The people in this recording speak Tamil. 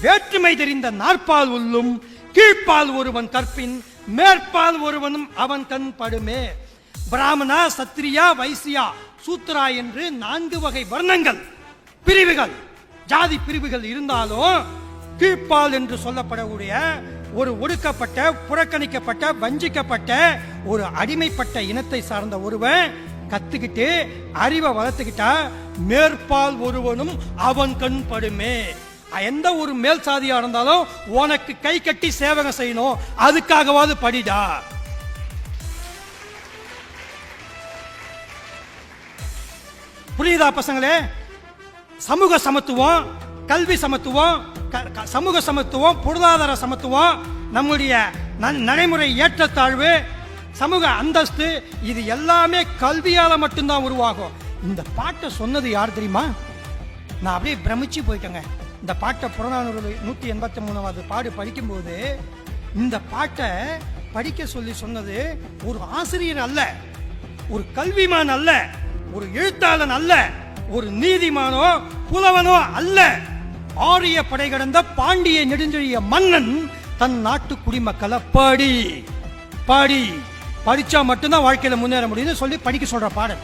வேற்றுமை தெரிந்த நாற்பால் உள்ளும் கீழ்ப்பால் ஒருவன் கற்பின் மேற்பால் ஒருவனும் அவன் கண் படுமே. பிராமணா, சத்திரியா, வைசியா, சூத்ரா என்று 4 வகை வர்ணங்கள், பிரிவுகள், ஜாதி பிரிவுகள் இருந்தாலும் கீழ்ப்பால் என்று சொல்லப்படக்கூடிய ஒரு ஒடுக்கப்பட்ட, புறக்கணிக்கப்பட்ட, வஞ்சிக்கப்பட்ட, ஒரு அடிமைப்பட்ட இனத்தை சார்ந்த ஒருவன் கத்துக்கிட்டு அறிவை வளர்த்துக்கிட்டா மேற்பால் ஒருவனும் அவன் கண் படுமே. எந்த ஒரு மேல் சாதியா இருந்தாலும் உனக்கு கை கட்டி சேவகம் செய்யணும், அதுக்காகவாது படிடா. புரியுதா பசங்களே? சமூக சமத்துவம், கல்வி சமத்துவம், சமூக சமத்துவம், பொருளாதார சமத்துவம், நம்முடைய நடைமுறை ஏற்றத்தாழ்வு, சமூக அந்தஸ்து, இது எல்லாமே கல்வியால மட்டும்தான் உருவாகும். இந்த பாட்டை சொன்னது யார் தெரியுமா? நான் அப்படியே பிரமிச்சு போயிட்டேங்க. இந்த பாட்டை புறநானூறு 183வது பாடு படிக்கும்போது இந்த பாட்டை படிக்க சொல்லி சொன்னது ஒரு ஆசிரியர் அல்ல, ஒரு கல்விமான் அல்ல, ஒரு எழுத்தாளன் அல்ல, ஒரு நீதிமானோ புலவனோ அல்ல. ஆரிய படை கடந்த பாண்டிய நெடுஞ்செழிய மன்னன் தன் நாட்டு குடிமக்களை பாடி பாடி படிச்சா மட்டும்தான் வாழ்க்கையில முன்னேற முடியும்னு சொல்லி படிக்க சொல்ற பாடல்.